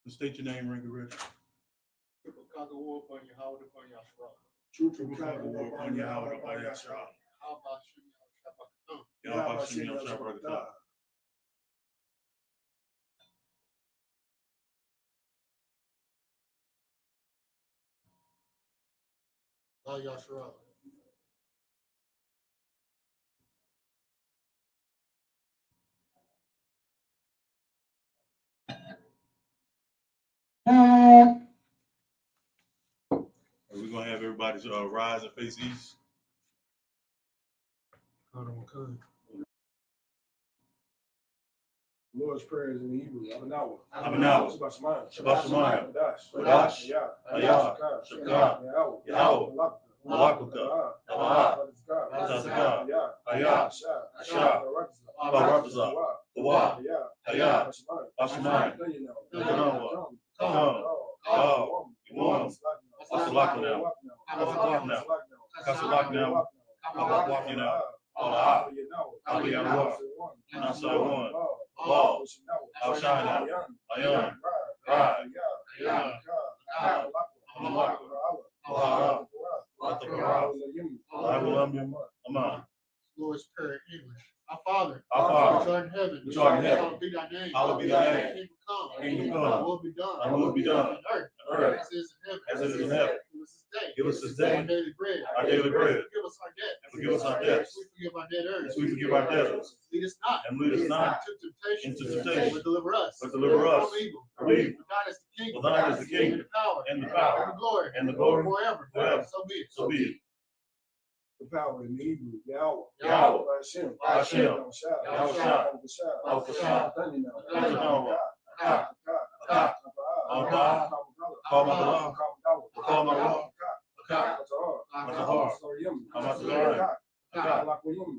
State your name, ring the register. Triple conquer war upon Yahweh upon Yahshua. Triple conquer war upon Yahweh upon Yahshua. How about Shem Yahshua? Yahweh Shem Yahshua. Yahshua. We're gonna have everybody rise and face east. Lord's prayers in Hebrew. Abanawa. Shabbat Shemayim. Badash. Ayah. Shabbat. Yahweh. Malakutah. Tazakah. Ayah. Ashah. Barakazah. Kawah. Ayah. Bashemayim. Yanawa. Kal. Imam. Asalak now. Asalak now. Kasalak now. Abawak now. Allah. Aliyah. Nasai one. Law. Al-Shana. Ayan. Rai. Ayan. Allah. Allah. Aman. Lord's Prayer in English. Our Father, Our Father, which art in heaven, which art in heaven, hallowed be thy name. hallowed be thy name. Kingdom come, Kingdom come, thy will be done, thy will be done, on earth, earth, as it is in heaven. as it is in heaven. Give us this day. Give us this day Our daily bread. our daily bread. Forgive us our debt. And forgive us our debts. We forgive our debtors. As we forgive our debtors. Lead us not And lead us not into into temptation, but deliver us. but deliver us from evil. from evil. For thine is the kingdom. For thine is the kingdom, and the power. and the power, and the glory. and the glory forever. forever. So be it. So be it. The power in Hebrew. Yahweh. Yahweh. Hashem. Hashem. Yahshua. Al-Kashah. Yahweh. Allah. Call my Allah. Call my Allah. Matahar. Amatahar.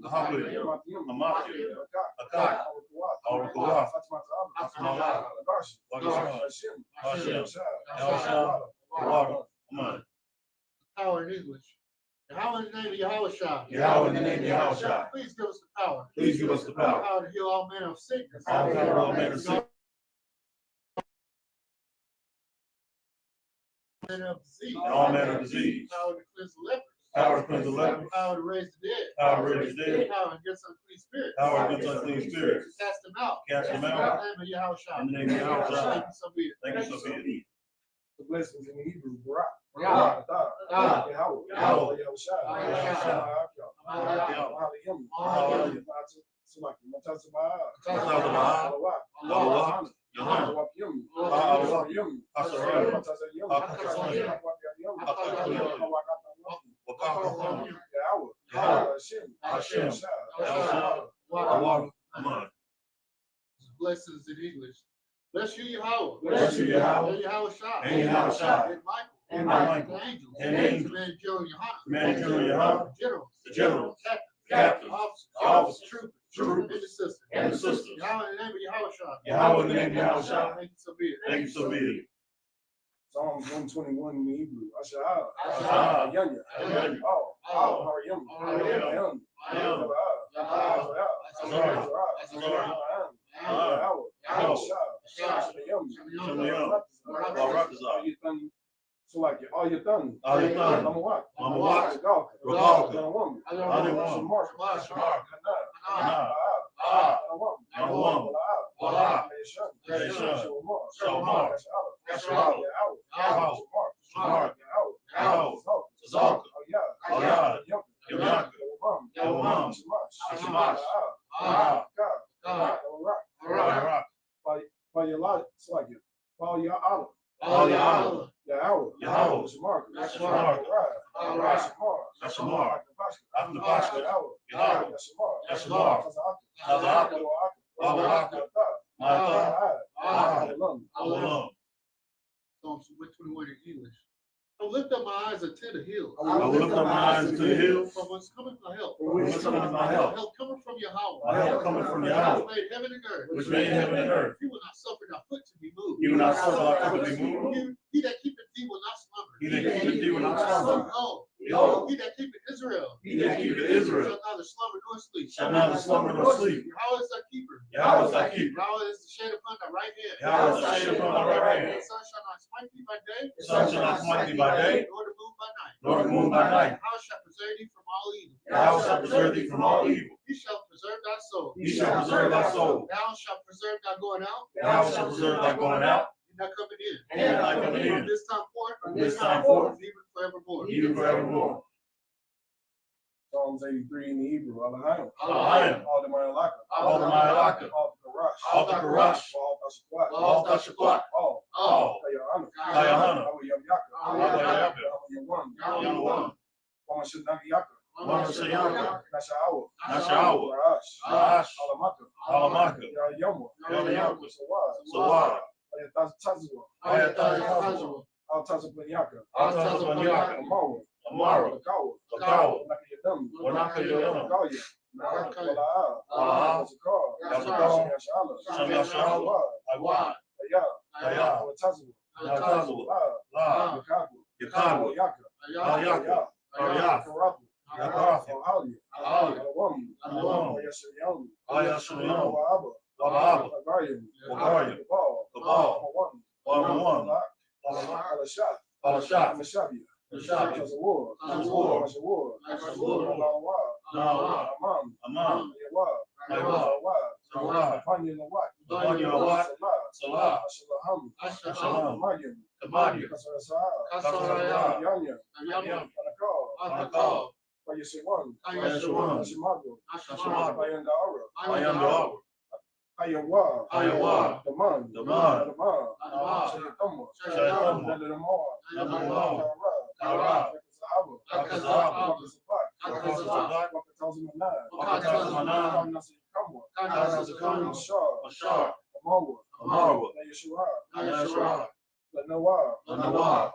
Amakia. Akat. Al-Rukuwah. Asma'Allah. Wakashah. Hashem. Yahshua. Water. Aman. Power in English. Yahweh in the name of Yahushua. Yahweh in the name of Yahushua. Please give us the power. Please give us the power. Power to heal all manner of sickness. All manner of sickness. Manner of disease. All manner of disease. Power to cleanse the lepers. Power to cleanse the lepers. Power to raise the dead. Power to raise the dead. Power against unclean spirits. Power against unclean spirits. Cast them out. Cast them In out. the name of Yahushua. In the name of Yahushua. Thank you, so be it. Thank you, so be it. The blessings in Hebrew. Barak. Yahweh. Yahweh. Yahweh. Hashem. Aman. Blessings in English. Bless you, Yahweh. Bless you, Yahweh. And Yahushua. And Yahushua. And Michael. And Michael. And angels. And angels. Command General Yohanan. Command General Yohanan. Generals. The generals. Captains. Captains. Officers. Officers. Troopers. And the sisters. And the sisters. Yahweh in the name of Yahushua. Yahweh in the name of Yahushua. Thank you, so be it. Thank you, so be it. Psalms 121 in Hebrew. Ashah. Ashah. Yanya. Yanya. Oh. Haryam. Haryam. Haryam. So like all your done. All your done. Mama what? Mama what? Regalka. Regalka. Shamar. Shamar. Kana. Yawam. Wala. Yeshun. Shalmar. Yashua. Yahweh. Shamar. Yahweh. Zalka. Ayah. Yamaka. Yawam. Shamash. Barak. By your lot, it's like you. By your olive. All your Allah. Yahweh. Yahweh. Shamar. Shamar. Shamar. After Bashka. Yahweh. Yashmar. Tazaka. Bawaraka. Mata. Allah. Psalms 121 in English. I will lift up my eyes unto the hills. I will lift up my eyes to the hills. From whence cometh my help? From whence cometh my help? Help coming from Yahweh. My help coming from Yahweh. Which made heaven and earth. Which made heaven and earth. He will not suffer thy foot to be moved. He will not suffer thy foot to be moved. He that keepeth thee will not slumber. He that keepeth thee will not slumber. Behold, Behold, he that keepeth Israel. He that keepeth Israel. Shall neither slumber nor sleep. Shall neither slumber nor sleep. Yahweh is thy keeper. Yahweh is thy keeper. Yahweh is the shade upon thy right hand. Yahweh is the shade upon thy right hand. The sun shall not smite thee by day. The sun shall not smite thee by day, Nor the moon by night. nor the moon by night. Yahweh shall preserve thee from all evil. Yahweh shall preserve thee from all evil. He shall preserve thy soul. He shall preserve thy soul. Thou shalt preserve thy going out. Yahweh shall preserve thy going out, And thy coming in. and thy coming in. From this time forth. From this time forth, Even forevermore. even forevermore. Psalms 83 in the Hebrew. Allahayim. Allahayim. All the Mayalaka. All the Ma'alaka. All the Karash. All the Karash. All the Shakwat. All the Shakwat. All. Kayahana. Kayahana. Abu Yamyaka. Abu Yamyaka. Abu Yawan. Yawan. Wamashanagiyaka. Wamashayaka. Nasha'awa. Nasha'awa. Rash. Rash. Alamaka. Alamaka. Yamwa. Yamwa. Sawad. Sawad. Ayatazwa. Ayatazwa. Altazapanyaka. Altazapanyaka. Amawa. Amara. Lakawa. Lakawa. Nakayadam. Wanakayadam. Nakaya. Wala'a. Wala'a. Yazakar. Yazakar. Yashala. Shamyashala. Awad. Aya. Aya. Watazwa. Natazwa. La. Yakabu. Yakabu. Yaka. Ayaka. Ayaka. Karabu. Yakarafi. Alhalia. Alhalia. Alawam. Alawam. Ayashayam. Ayashayam. Wa'aba. Wa'aba. Agarian. Agarian. Kabal. Kabal. One. One. Alashat. Alashat. Mashabia. Mashabia. Azawar. Azawar. Azawar. Azawar. Alawa. Nawa. Amam. Amam. Yawa. Yawa. Zawad. Panya Lawat. Panya Lawat. Salah. Ashalaham. Ashalaham. Kamagyan. Kamagyan. Kasarasaa. Kasaraya. Yanya. Yanya. Anakal. Anakal. Payashawan. Payashawan. Ashimago. Ashimago. Payandara. Payandara. Ayawa. Ayawa. Daman. Daman. Daman. Daman. Shayatama. Shayatama. Dadamawa. Dadamawa. Kara. Kara. Wakazahaba. Wakazahaba. Wakazabat. Wakazabat. Wakatazimanai. Wakatazimanai. Nasikamwa. Nasikamwa. Ashar. Ashar. Amawa. Amawa. Nayashua. Nayashua. Lanawa. Lanawa.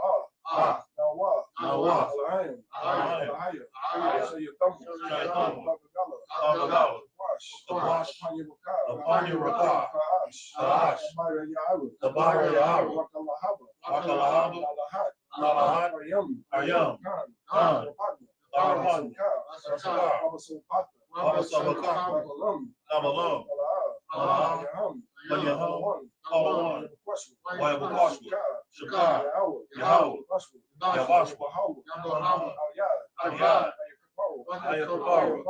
Ah. Nawa. Nawa. Alahayim. Alahayim. Alahayim. Alahayim. Shayatama. Shayatama. Babagala. Babagala. Wash. Wash. Panya Wakar. Panya Wakar. Kaash. Kaash. Tabara Ya'aru. Tabara Ya'aru. Wakalahaba. Wakalahaba. Alahat. Alahat. Aryam. Aryam. Khan. Khan. Wapadna. Wapadna. Sakar. Abasopata. Abasopata. Babalam. Babalam. Alaha. Yaham. Yaham. Alawan. Wayabakashwa. Shakar. Yahweh. Yahweh. Yabashwa. Yabashwa. Yahweh. Al-Yad. Al-Yad. Ayakaparu. Ayakaparu.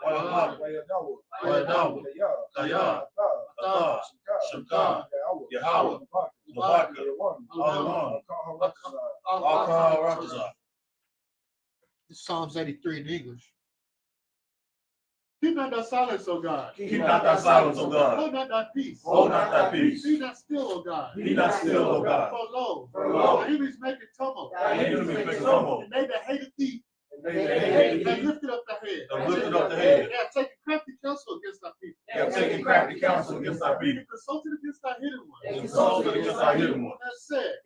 Wayabakashwa. Wayadawa. Wayadawa. Kaya. Kaya. Ata. Ata. Shakar. Shakar. Yahweh. Yahweh. Mabaka. Mabaka. Yawan. Alawan. Al-Kaharakazah. Al-Kaharakazah. Psalms 83 in English. Keep not thy silence, O God. Keep not thy silence, O God. Hold not thy peace. Hold not thy peace. Be not still, O God. Be not still, O God. For lo, thy enemies make a tumult. Thy enemies make a tumult. And they that hated thee, And they they lifted up the head. They lifted up the head. They have taken crafty counsel against thy people. They have taken crafty counsel against thy They people. have consulted against thy hidden ones. They consulted against thy hidden ones.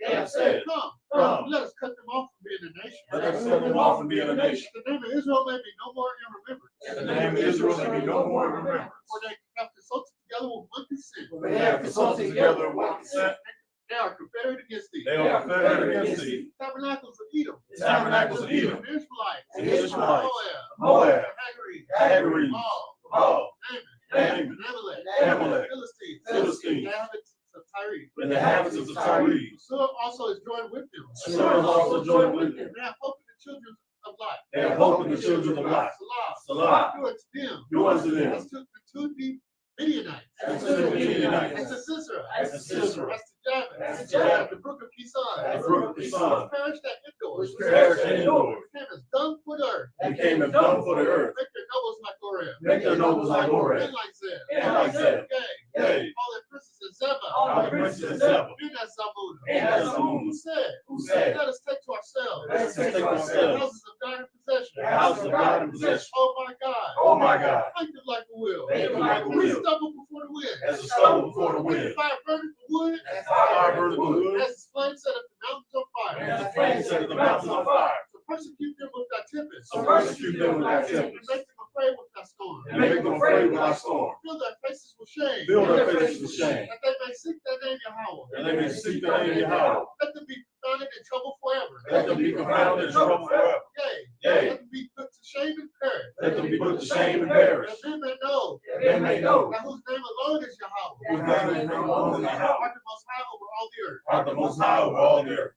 They have said, Come, Come, let us cut them off from being a nation. let us set them off from being a nation. The name of Israel may be no more in remembrance. The name of Israel may be no more in remembrance. For they have consulted together with one consent. They have consulted together with one consent. They are confederate against thee. They are confederate against thee. Tabernacles of Edom. The tabernacles of Edom. The Israelites. The Ishmaelites. The Moab. Hagarites. Hagarites. Baal. Ammon. Ammon. Amalek. Amalek. Philistines. Philistines. The inhabitants of Tyre. And the inhabitants of Tyre. So also is joined with them. Assyria is also joined with them. And they have hope in the children of Lot. They have hope in the children of Lot. Salah. Salah. Do unto them. Do unto them. As to the Midianites. As to the Midianites. As to Sisera. As to Sisera. As to Jabin. As to Jabin. The brook of Kison. The brook of Kison. Which perished at Endor. Which perished at Endor. Became as dung for the earth. Became as dung for the earth. Make their nobles like Oreb. Make their nobles like Oreb. And like Zeb. And like Zeb. Yea. All their princes in Zebah. All the princes in Zebah. And as Zamun. And as Zamun. Who said, let us take to ourselves. Let us take to the ourselves houses of God in possession. the houses of God in possession. Oh my God. Oh my God. Make them like a wheel. Make them like a As wheel. stubble before the wind. As a stubble before the As wind. fire burning the wood. As fire burns the wood. As the flame set up the mountains on fire. And the flame set the mountains on fire. So persecute them with thy tempest. So persecute them with thy And tempest. make them afraid with thy storm. And make them afraid with thy storm. Fill their faces with shame. Fill their faces with shame. That they may seek thy name, Yahweh. And they may seek the name of Yahweh. Let them be confounded in trouble forever. Let them be confounded in trouble forever. Yea. Yea. Let them be put to shame and perish. Let them be put to shame and perish. That men may know. That men may know. That whose name alone is Yahweh. Whose name is name alone is Yahweh. Art the most high over all the earth. Art the most high over all the earth.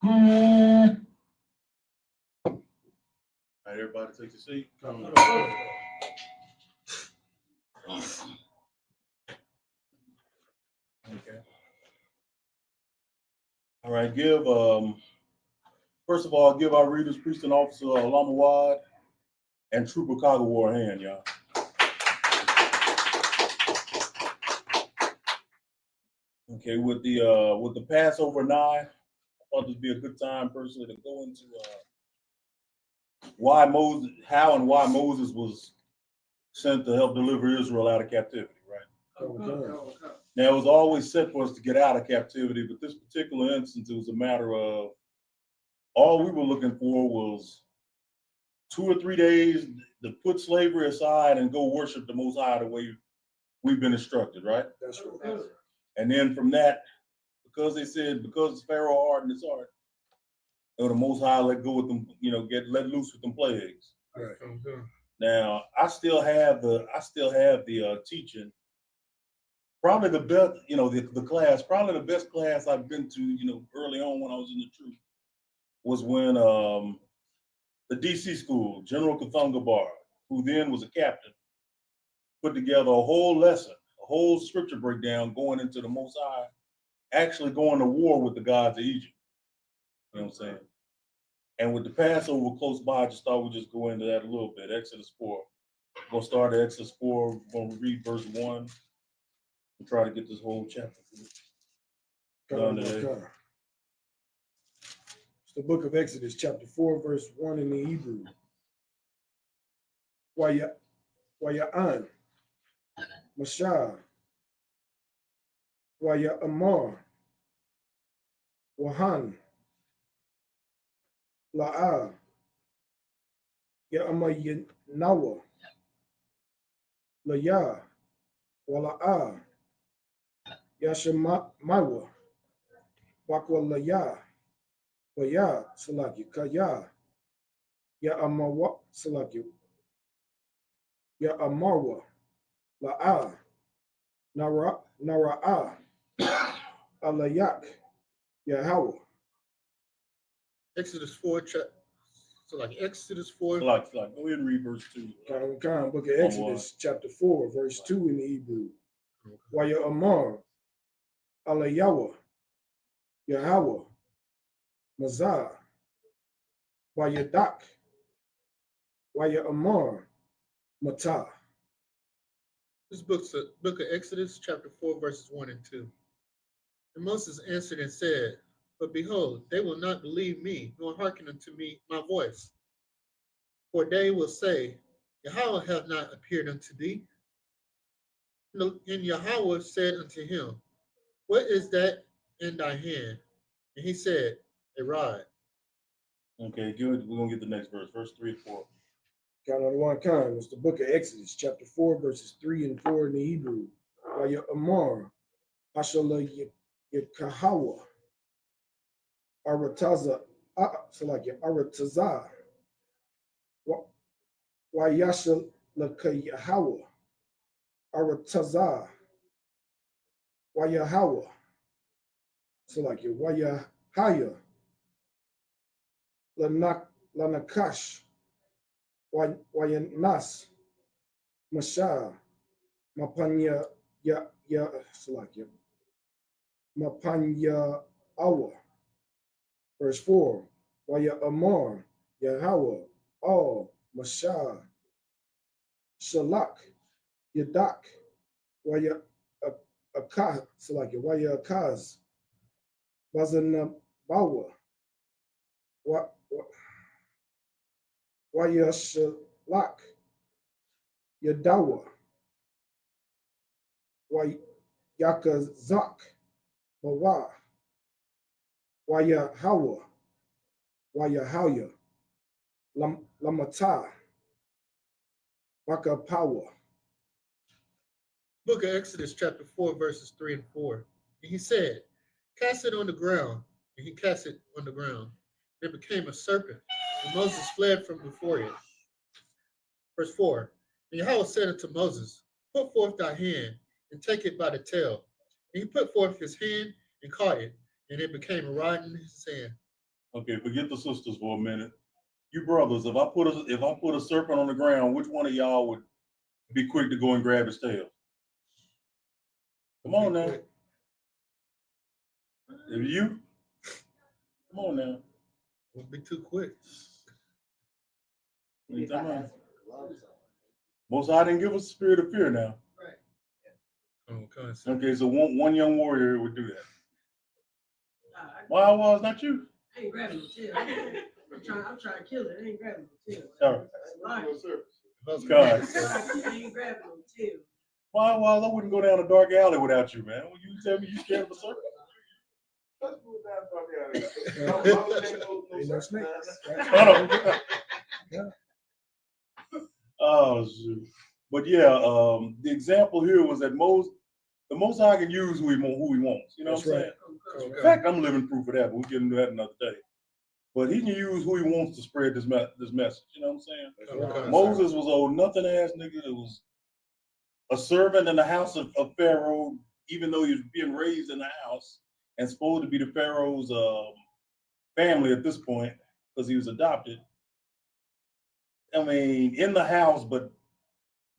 All right, everybody take your seat. Okay. All right, first of all, give our readers, priest and officer Lamawad and Trooper Kagawar a hand, y'all. Okay, with the Passover nigh, I thought this would be a good time personally to go into how and why Moses was sent to help deliver Israel out of captivity, right? Now, it was always set for us to get out of captivity, but this particular instance, it was a matter of all we were looking for was 2 or 3 days to put slavery aside and go worship the Most High the way we've been instructed, right? That's right. And then from that, because Pharaoh hardened his heart, the Most High let go with them, get let loose with them plagues. Right. Now, I still have the teaching. Probably the best, the class, probably the best class I've been to, early on when I was in the troop was when the DC school, General Kathunga Bar, who then was a captain, put together a whole lesson, a whole scripture breakdown going into the Most High, actually going to war with the gods of Egypt. You know what I'm saying? And with the Passover close by, I just thought we'd just go into that a little bit. Exodus 4. We're going to start at Exodus 4. We're going to read verse 1 and try to get this whole chapter done today. It's the book of Exodus, chapter 4, verse 1 in the Hebrew. Waya'an, Mashah, Waya'amar, Wahan, La'a, Ya'amayinawa, Laya, Wala'a, Yashamawa, Bakwalaya, Waya, Salaki, Kaya, Ya'amawa, Salaki, Ya'amarwa, La'a, Nara'a, Alayak, Yahweh. Exodus 4, so like Exodus 4. Go ahead and read verse 2. Book of Exodus, chapter 4, verse 2 in the Hebrew. Waya Amar, Alayawa, Yahweh, Mazah, Waya Dak, Waya Amar, Matah. This book of Exodus, chapter 4, verses 1 and 2. And Moses answered and said, But behold, they will not believe me, nor hearken unto me my voice. For they will say, Yahweh hath not appeared unto thee. And Yahweh said unto him, What is that in thy hand? And he said, A rod. Okay, good. We're going to get the next verse 3 and 4. Count on one count. It's the book of Exodus, chapter 4, verses 3 and 4 in the Hebrew. Waya Amar, Ashala Yakahawa, Arataza, Arataza, Wayasha Lakayahawa, Arataza, Wayahawa, Wayahaya, Lanakash, Wayanas, Masha, Mapanya Mapanya Awa. Verse 4. Waya Amar, Yahweh, All, Masha, Shalak, Yadak, Waya Akaz, Waya Akaz, Bazanabawa, Waya Shalak, Yadawa, Yakazak, Bawa, Waya Hawa, Waya Haya, Lamata, Waka Power. Book of Exodus, chapter 4, verses 3 and 4. And he said, Cast it on the ground. and he cast it on the ground. It became a serpent, and Moses fled from before it. Verse 4. And Yahweh said unto Moses, Put forth thy hand, and take it by the tail. And he put forth his hand, and caught it, and it became a rod in his hand. Okay, forget the sisters for a minute. You brothers, if I put a serpent on the ground, which one of y'all would be quick to go and grab his tail? Come on now. If you, come on now. Won't be too quick. What you talking about? Most High didn't give us a spirit of fear now. Okay, so one young warrior would do that. Why was not you? I ain't grabbing the tail. I'm trying to kill it. I ain't grabbing the tail. Sorry. God. I ain't grabbing the tail. Why I wouldn't go down a dark alley without you, man? When you tell me you scared of a serpent? Ain't no snakes. Oh shoot. But yeah, the example here was that the Most High can use who he wants. You know That's what I'm right. saying? In fact, I'm living proof of that, but we get into that another day. But he can use who he wants to spread this message. You know what I'm saying? Okay. Moses was old nothing ass nigga that was a servant in the house of Pharaoh, even though he was being raised in the house and supposed to be the Pharaoh's family at this point because he was adopted. I mean, in the house, but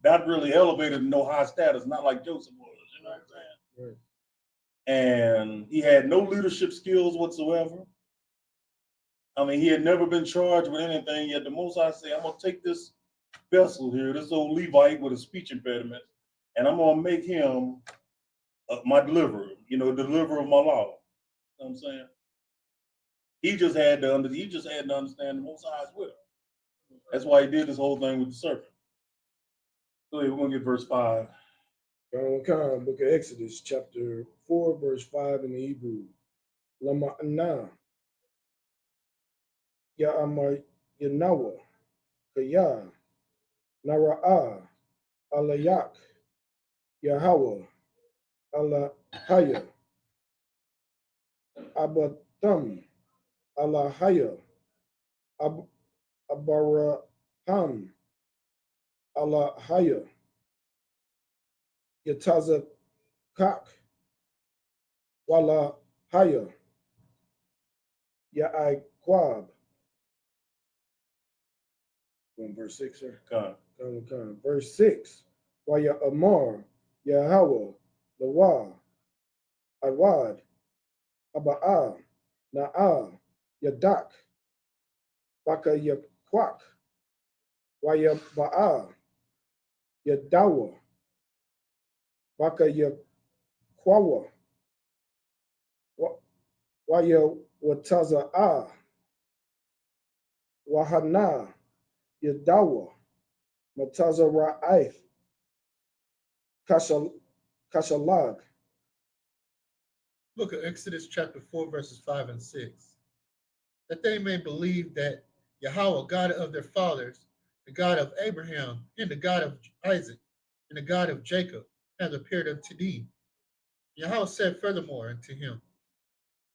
not really elevated to no high status, not like Joseph was. You know what I'm saying? Right. And he had no leadership skills whatsoever. I mean, he had never been charged with anything, yet the Most High said, I'm going to take this vessel here, this old Levite with a speech impediment, and I'm going to make him my deliverer, deliverer of my law. You know what I'm saying? He just had to understand the Most High's will. That's why he did this whole thing with the serpent. Go ahead, we're going to get verse 5. Book of Exodus, chapter 4, verse 5 in the Hebrew. Lama'ana. Ya'amar Yanawa. Kaya. Nara'ah. Alayak. Yahweh. Alahaya. Abatham. Alahaya. Abaraham. Alahaya. Yataza Kak. Wala Haya. Ya'ai Quab. Verse 6, sir. Come. Verse 6. Waya Amar. Yahweh. Lawa. Awad. Aba'a. Na'a. Yadak. Baka Yakwak. Waya Ba'a. Yadawa. Baka Yakwawa. Waya Wataza'a. Wahana. Yadawa. Mataza Ra'aith. Kashalag. Book of Exodus, chapter 4, verses 5 and 6. That they may believe that Yahweh, God of their fathers, the God of Abraham, and the God of Isaac, and the God of Jacob, hath appeared unto thee. Yahweh said furthermore unto him,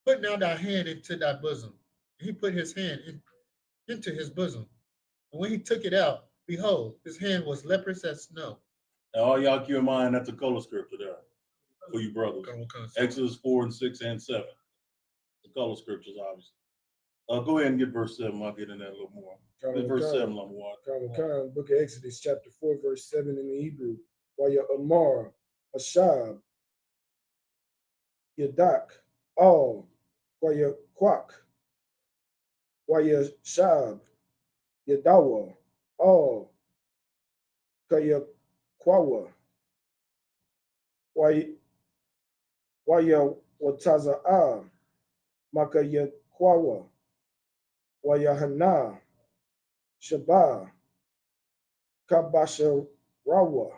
Put now thy hand into thy bosom. And he put his hand into his bosom. And when he took it out, behold, his hand was leprous as snow. Now, all y'all keep in mind, that's a color scripture there for you brothers. Exodus 4 and 6 and 7. The color scriptures, obviously. Go ahead and get verse 7. I'll get in that a little more. Verse 7, Book of Exodus, chapter 4, verse 7 in the Hebrew. Waya Amar, Ashab, Yadak, All, Waya Kwak, Waya Shab, Yadawa, All, Kaya Kwawa, Waya Wataza'a, Makaya Kwawa, Waya Hana, Shabbat, Kabasha Rawa.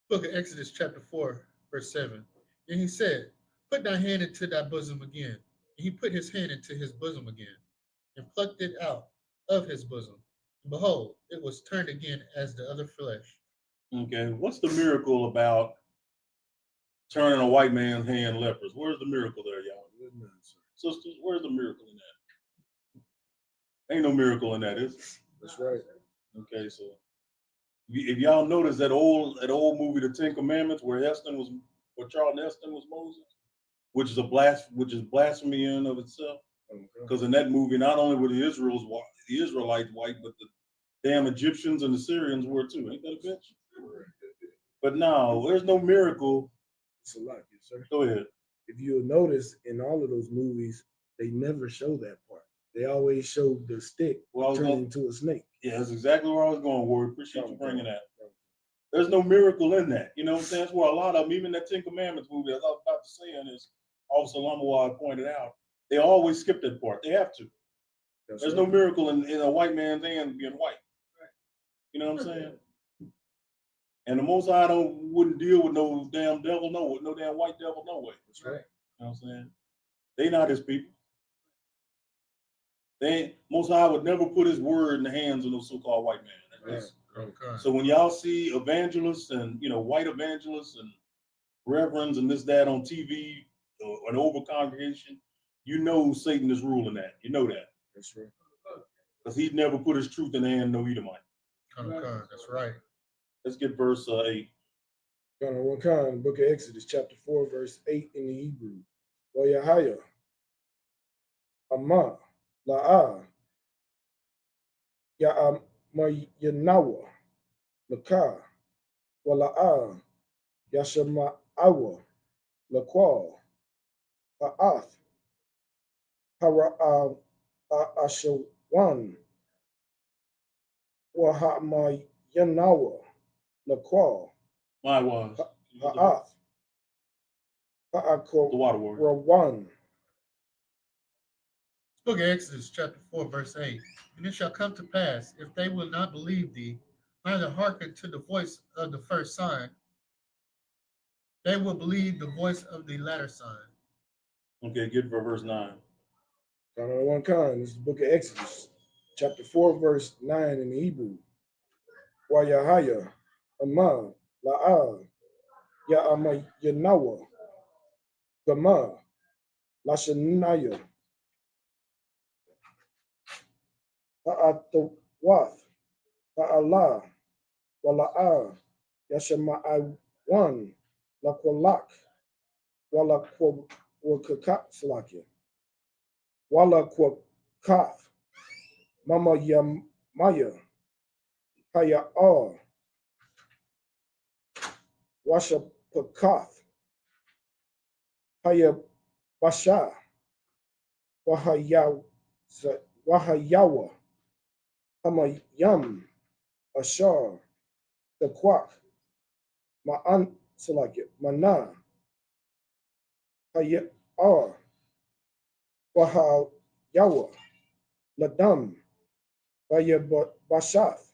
Book of Exodus, chapter 4, verse 7. And he said, Put thy hand into thy bosom again. And he put his hand into his bosom again, and plucked it out of his bosom. And behold, it was turned again as the other flesh. Okay, what's the miracle about turning a white man's hand leprous? Where's the miracle there, y'all? sisters? Where's the miracle in that? Ain't no miracle in that, is it? That's right. Okay, so if y'all notice that old movie, The Ten Commandments, where Charlton Heston was Moses, which is blasphemy in and of itself. Because in that movie, not only were the Israelites white, but the damn Egyptians and the Syrians were too. Ain't that a bitch? But no, there's no miracle. It's a lot, yes, sir. Go ahead. If you'll notice, in all of those movies, they never show that part. They always show the stick turning into a snake. Yeah, that's exactly where I was going, Ward. Appreciate you bringing that. There's no miracle in that. You know what I'm saying? That's where a lot of them, even that Ten Commandments movie, as I was about to say, and as Officer Lumberwad pointed out, they always skip that part. They have to. There's no miracle in a white man's hand being white. You know what I'm saying? And the Most High wouldn't deal with no damn devil, no damn white devil, no way. That's right. You know what I'm saying? They not his people. Most High would never put his word in the hands of no so-called white man. Okay. So when y'all see evangelists and white evangelists and reverends and this that on TV or an over congregation, you know Satan is ruling that. You know that. That's right. Because he'd never put his truth in the hand of no Edomite. That's right. Let's get verse 8. Book of Exodus, chapter 4, verse 8 in the Hebrew. Wayahaya, Amma, La'a, Yanawa, Laka, Wala'a, Yashama'awa, Laqual, Ha'ath, Hara Ashawan, Wahama Yanawa, Laqual, My was Ha'ath, the water warrior. Rawan. Book of Exodus, chapter 4, verse 8. And it shall come to pass, if they will not believe thee, neither hearken to the voice of the first sign, they will believe the voice of the latter sign. Okay, get for verse 9. This is the book of Exodus, chapter 4, verse 9 in the Hebrew. Wayahaya, Amma, La'a, Ya'ama Yanawa, Gama, Lashanaya, Ha'atawath, Ha'ala, Wala'a, Yashama'awan, Lakwalak, Walakwakaslakia, Walakwakath, Mama Yamaya, Haya'ar, Washapakath, Hayabasha, Wahayawa, Hamayam, Ashar, the Quack, Ma'an Salakia, Mana, Hayar, Wahayawa, Ladam, Hayabashath.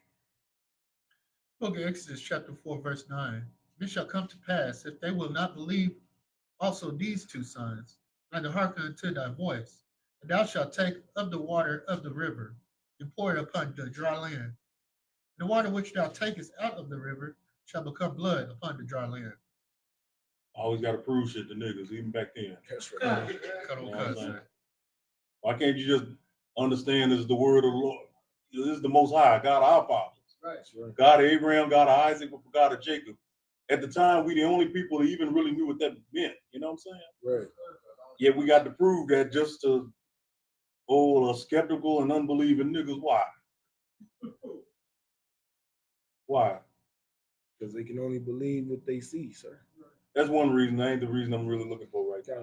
Book of Exodus, chapter 4, verse 9. It shall come to pass, if they will not believe also these two signs, neither hearken unto thy voice, and thou shalt take of the water of the river, and pour it upon the dry land. The water which thou takest out of the river shall become blood upon the dry land. Always got to prove shit to niggas, even back then. That's right. Cut on You know what I'm cut, saying? sir. Why can't you just understand this is the word of the Lord? This is the Most High, God our fathers. That's right. God of Abraham, God of Isaac, God of Jacob. At the time, we the only people that even really knew what that meant. You know what I'm saying? Right. Yet we got to prove that just to skeptical and unbelieving niggas. Why? Why? Because they can only believe what they see, sir. That's one reason. That ain't the reason I'm really looking for right now.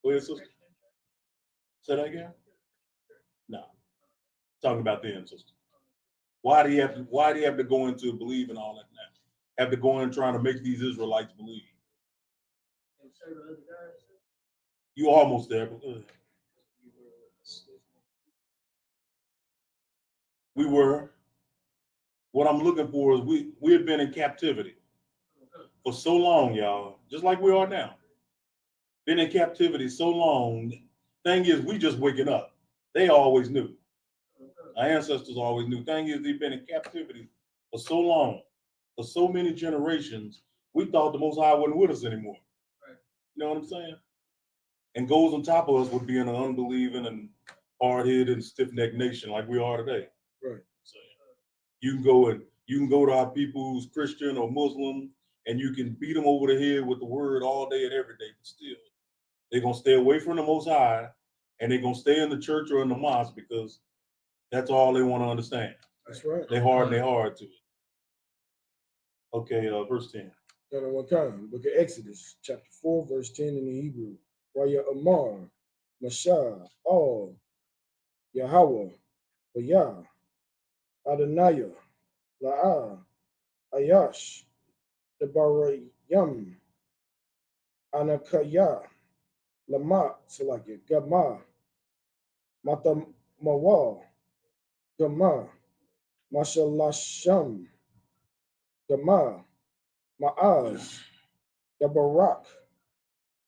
Go ahead, sister. Say that again? No. Talking about them, sister. Why do you have to go into believing all that now? Have to go in trying to make these Israelites believe? You almost there, but we were. What I'm looking for is we had been in captivity for so long, y'all, just like we are now. Been in captivity so long. Thing is, we just waking up. They always knew. Our ancestors always knew. Thing is, they've been in captivity for so long, for so many generations. We thought the Most High wasn't with us anymore. You know what I'm saying? and goes on top of us with being an unbelieving and hard-headed and stiff-necked nation like we are today. Right. So you can go to our people who's Christian or Muslim, and you can beat them over the head with the word all day and every day, but still, they're gonna stay away from the Most High, and they're gonna stay in the church or in the mosque because that's all they want to understand. That's right. They harden their heart to it. Okay, verse 10. Book of Exodus, chapter 4, verse 10 in the Hebrew. Waya Amar, Mashah, All, Yahweh, Bayah, Adonaiah, La'ah, Ayash, Debarayam, Anakaya, Lama, Salakia, Gama, Matamawa, Gama, Mashalasham, Gama, Ma'az, Dabarak,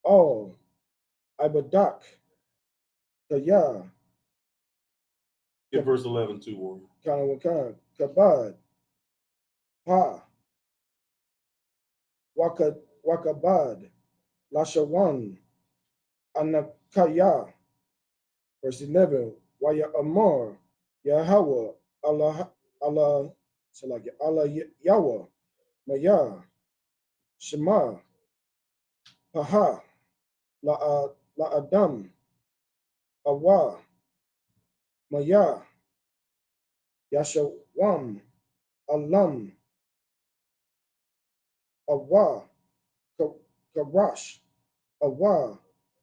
All, Ibadak, Kaya, Get verse 11 too, warrior. Kanawakan, Kabad, Ha, Wakabad, Lashawan, Anakaya, verse 11, Waya Amar, Yahweh, Allah, Yahweh, Maya, Shema, Paha, La Adam, Awa, Maya, Yashawam, Alam, Awa, Karash, Awa,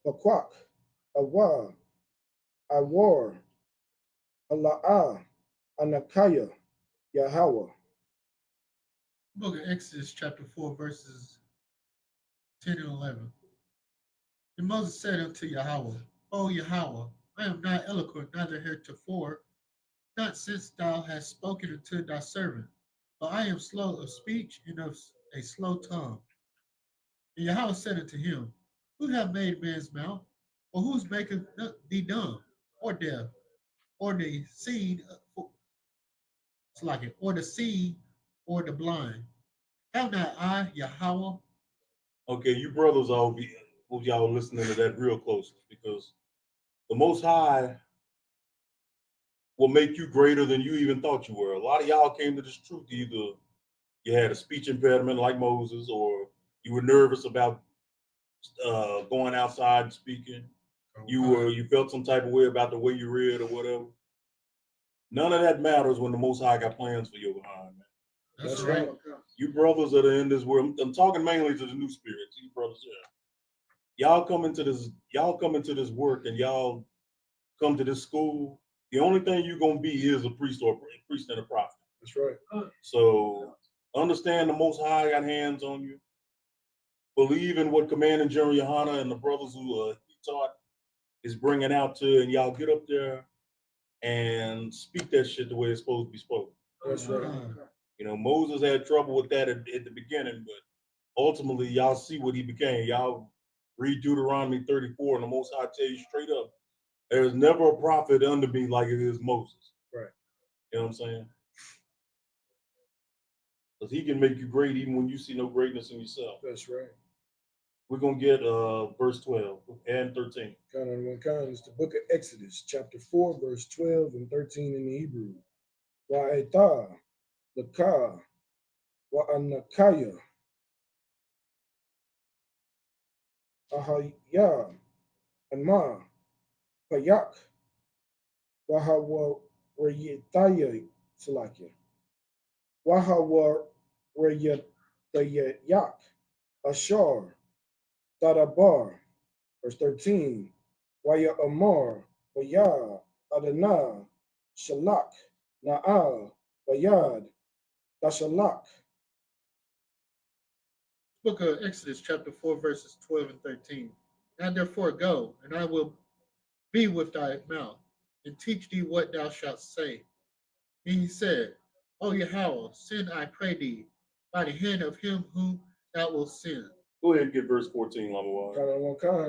Pakwak, Awa, Awar, Ala'ah, Anakaya, Yahweh. Book of Exodus, chapter 4, verses 10 and 11. And Moses said unto Yahweh, O Yahweh, I am not eloquent, neither heretofore, not since thou hast spoken unto thy servant, but I am slow of speech and of a slow tongue. And Yahweh said unto him, Who hath made man's mouth, or whose maketh thee dumb, or deaf, or the seed, or the seed, or the blind? Have not I, Yahweh? Okay, you brothers all be hope y'all listening to that real closely, because the Most High will make you greater than you even thought you were. A lot of y'all came to this truth either you had a speech impediment like Moses, or you were nervous about going outside and speaking. You felt some type of way about the way you read or whatever. None of that matters when the Most High got plans for your behind, man. That's right. You brothers that are in this world, I'm talking mainly to the new spirits. You brothers, yeah. Y'all come into this work, and y'all come to this school. The only thing you're gonna be is a priest or a priest and a prophet. That's right. So understand the Most High got hands on you. Believe in what Commanding General Yohana and the brothers who he taught is bringing out to, and y'all get up there and speak that shit the way it's supposed to be spoken. That's right. You know, Moses had trouble with that at the beginning, but ultimately y'all see what he became. Y'all read Deuteronomy 34, and the Most High tell you straight up, there's never a prophet under me like it is Moses. Right. You know what I'm saying? Because he can make you great even when you see no greatness in yourself. That's right. We're going to get verse 12 and 13. It's the book of Exodus, chapter 4, verse 12 and 13 in the Hebrew. Wa'etah, Lakah, Wa'anakaya, Ahaya, Ama, Payak, Wahawa Rayetaya, Salakia, Wahawa Rayetayak, Ashar, Tadabar, verse 13, Waya Amar, Waya, Adonai, Shalak, Na'al, Wayad, Dashalak. Book of Exodus, chapter 4, verses 12 and 13. Now therefore go, and I will be with thy mouth, and teach thee what thou shalt say. And he said, O Yahweh, send, I pray thee, by the hand of him whom thou wilt send. Go ahead and get verse 14, Lamawad.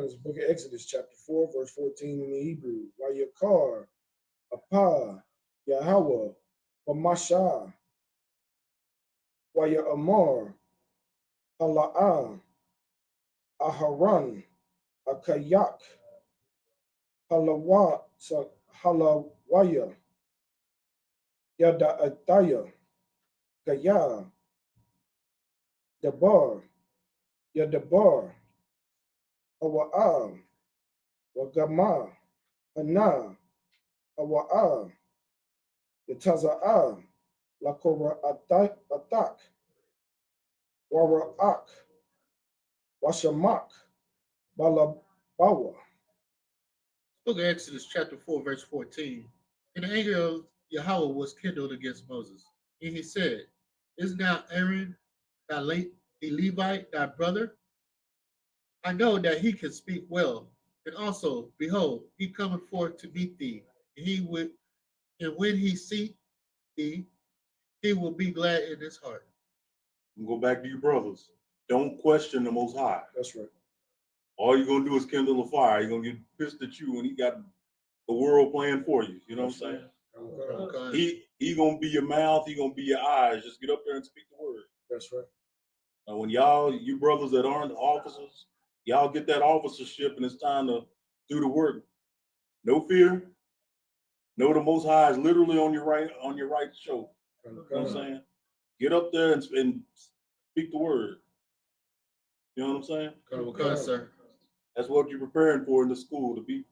It's the book of Exodus, chapter 4, verse 14 in the Hebrew. Wayakar, Apa, Yahweh, Wamasha, Waya Amar, Hala'ah, Aharan, Akayak, Halawaya, Yada Ataya, Kaya, Dabar, Yadabar, Awa'a, Wagama, Ana, Awa'a, Yataza'a, Lakora Atak, Wara'ak, Washamak, Balabawa. Book of Exodus, chapter 4, verse 14. And the anger of Yahweh was kindled against Moses. And he said, is now Aaron, thy late the Levite, thy brother? I know that he can speak well. And also, behold, he cometh forth to meet thee. And when he see thee, he will be glad in his heart. Go back to your brothers. Don't question the Most High. That's right. All you're gonna do is kindle a fire. You're gonna get pissed at you when he got the world playing for you. You know what I'm saying? Okay. He gonna be your mouth. He gonna be your eyes. Just get up there and speak the word. That's right. Now, when you brothers that aren't officers, y'all get that officership, and it's time to do the work. No fear. Know the Most High is literally on your right shoulder. You know what I'm saying? Get up there and speak the word. You know what I'm saying? Okay, sir. That's what you're preparing for in the school, to be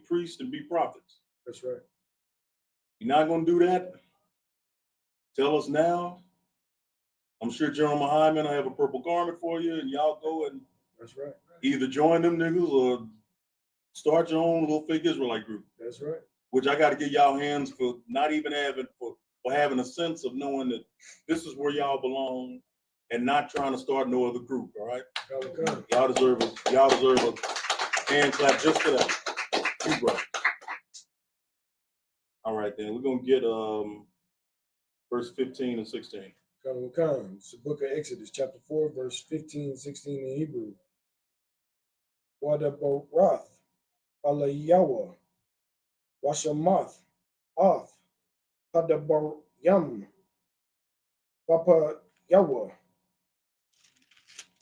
priests and be prophets. That's right. You're not gonna do that? Tell us now. I'm sure General Hyman will have a purple garment for you, and y'all go and That's right. either join them niggas or start your own little fake Israelite group. That's right. Which I got to give y'all hands for not even having for having a sense of knowing that this is where y'all belong and not trying to start no other group. All right, y'all deserve a hand clap just for that. You brother. All right, then we're gonna get verse 15 and 16. It's the book of Exodus, chapter 4, verse 15 and 16 in Hebrew. Wadaborath, Alayawa, Washamath, Oth, Hadabaryam, Papa Yawa,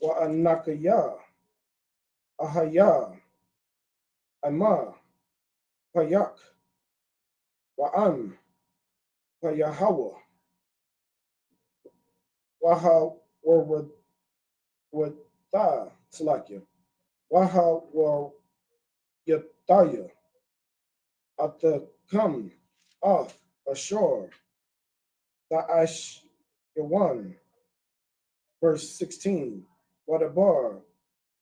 Wa'anakaya, Ahaya, Ama, Payak, Wa'an, Payahawa, Waha Warwatha, Slakia, Waha Waryataya, Atakam, Oth, Ashore, Da'ash Yawan, verse 16, Wadabar,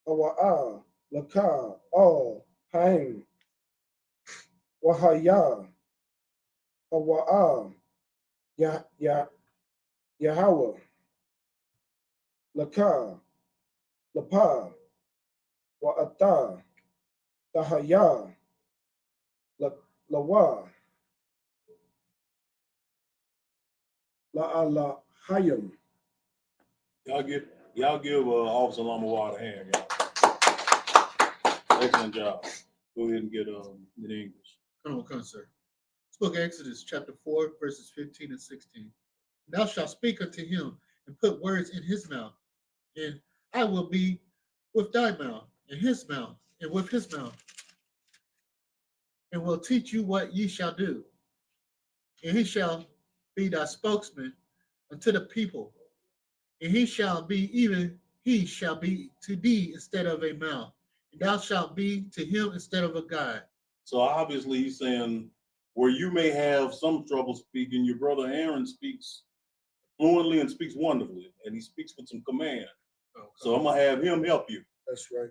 Awa'a, Laka, Al, Haim, Wahaya, Awa'a, Yahweh, Laka, Lapa, Wa'ata, Tahaya, Lawa, La'alahayim. Y'all give Officer Lamawad a hand, y'all. Excellent job. Go ahead and get in English. Come on, sir. This book of Exodus, chapter 4, verses 15 and 16. Thou shalt speak unto him and put words in his mouth, and I will be with thy mouth, and his mouth, and with his mouth, and will teach you what ye shall do. And he shall be thy spokesman unto the people, and he shall be to thee instead of a mouth, and thou shalt be to him instead of a guide. So obviously he's saying where you may have some trouble speaking, your brother Aaron speaks fluently and speaks wonderfully, and he speaks with some command. Okay. So I'm gonna have him help you. That's right.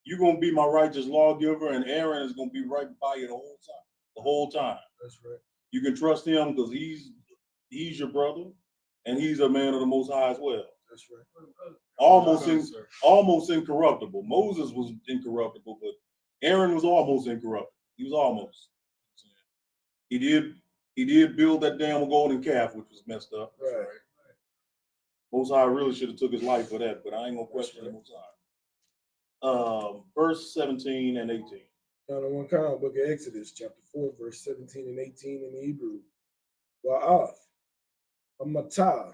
You're gonna be my righteous lawgiver, and Aaron is gonna be right by you the whole time. That's right. You can trust him because he's your brother, and he's a man of the Most High as well. That's right. Almost incorruptible. Moses was incorruptible, but Aaron was almost incorruptible. He was almost. He did build that damn golden calf, which was messed up. Right. Most High really should have took his life for that, but I ain't gonna question the Most High. Verse 17 and 18. Book of Exodus, chapter 4, verse 17 and 18 in Hebrew. Wa'ath, Amata,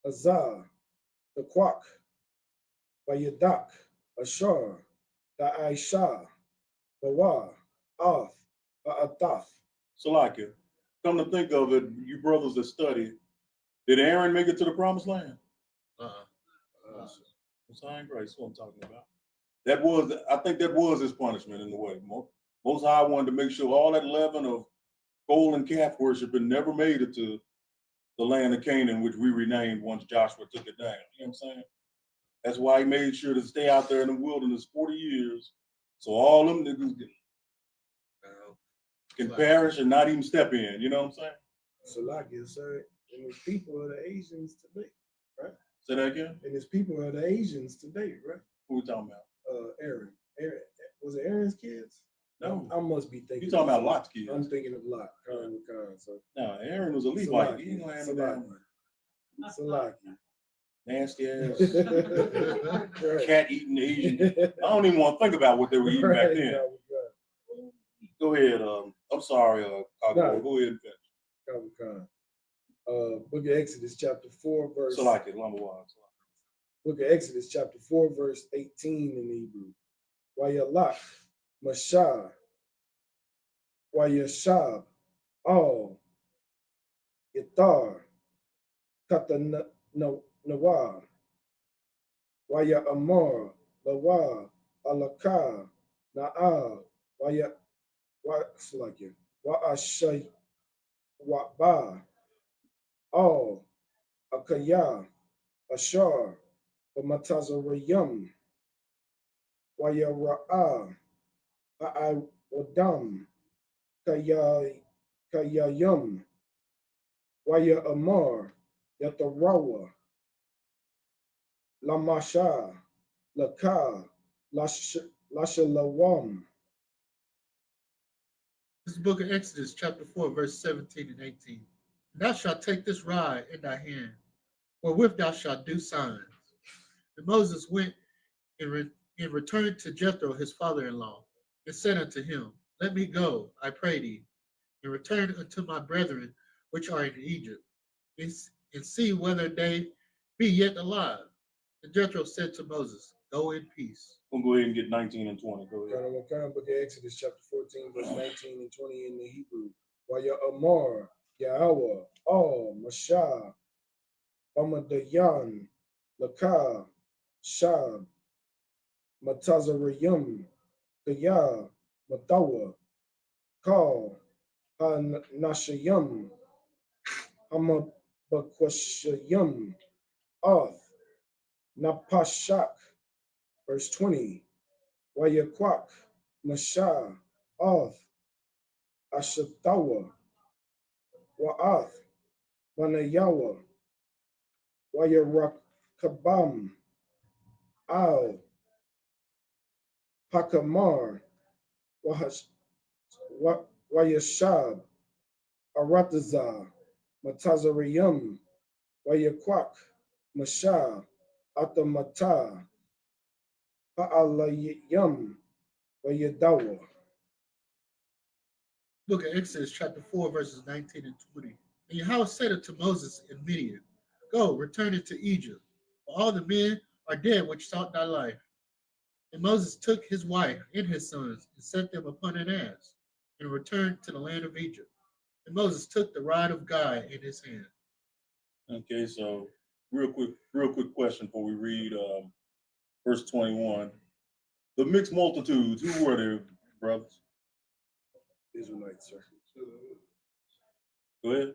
Azah, the Quak, Bayadak, Ashar, Da'aisha, Bawa, Oth, Atath. Salakia. Come to think of it, you brothers that study, did Aaron make it to the promised land? Sign grace, what I'm talking about. I think that was his punishment in a way. Most High wanted to make sure all that leaven of gold and calf worshiping never made it to the land of Canaan, which we renamed once Joshua took it down. You know what I'm saying? That's why he made sure to stay out there in the wilderness 40 years. So all them niggas can perish and not even step in. You know what I'm saying? Salakia, sir. And his people are the Asians today, right? Say that again? And his people are the Asians today, right? Who we talking about? Aaron. Was it Aaron's kids? No. I must be thinking. You talking about Lot's kids? I'm thinking of Lot. So. No, Aaron was a Levite. He ain't gonna have no damn Salakia. nasty ass cat eating Asian. I don't even want to think about what they were eating back then. Go ahead. I'm sorry, Kagor. Go ahead and finish. Book of Exodus, chapter 4, verse. Salakia, number one. Book of Exodus, chapter 4, verse 18 in Hebrew. Wayalak, Mashah, Wayashab, Al, Yatar, Katanawar, Waya Amar, Lawa, Alaka, Na'al, Waya, Wa'ashay, Wa'ba, Al, Akaya, Ashar, Matazarayam, Waya Ra'a, Wadam, Kayayam, Waya Amar, Yatarawa, Lamasha, Laka, Lashalawam. This is the book of Exodus, chapter 4, verse 17 and 18. Thou shalt take this rod in thy hand, wherewith thou shalt do signs. And Moses went and returned to Jethro, his father-in-law, and said unto him, Let me go, I pray thee, and return unto my brethren which are in Egypt, and see whether they be yet alive. And Jethro said to Moses, Go in peace. We'll go ahead and get 19 and 20. Go ahead. Book of Exodus, chapter 14, verse 19 and 20 in the Hebrew. Waya Amar, Yahweh, Al, Mashah, Amadayan, Laka, Shab, Matazarayim, Kaya, Matawa, Kal, Hanashayim, Hamabakwashayim, Oth, Napashak, verse 20, Wayakwak, Mashah, Oth, Ashatawa, Wa'ath, Wanayawa, Wayarakabam, Al, Hakamar, Wayashab, Arataza, Matazarayim, Wayakwak, Mashah, Atamata, Ha'alayim, Wayadawa. Book of Exodus, chapter 4, verses 19 and 20. And Yahweh said unto Moses in Midian, Go, return into Egypt, for all the men are dead which sought thy life. And Moses took his wife and his sons, and set them upon an ass, and returned to the land of Egypt. And Moses took the rod of God in his hand. Okay, so real quick question before we read verse 21. The mixed multitudes, who were they, brothers? Israelites, sir. Go ahead.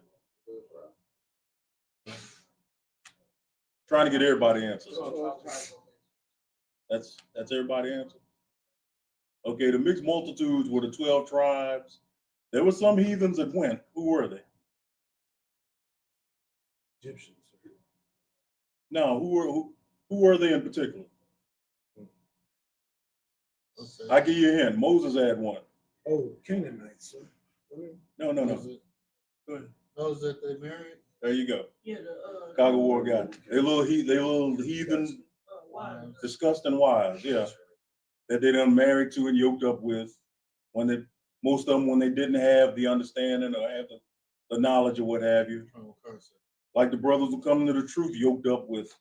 Trying to get everybody answers. That's everybody answer. Okay, the mixed multitudes were the 12 tribes. There were some heathens that went. Who were they? Egyptians. No, who were they in particular? I give you a hint. Moses had one. Oh, Canaanites, sir. No. Go ahead. Those that they married? There you go. Yeah, the Chicago War guy. They little heathen, wives. disgusting wives. Yeah, that they done married to and yoked up with. Most of them when they didn't have the understanding or have the knowledge or what have you. Like the brothers who come to the truth, yoked up with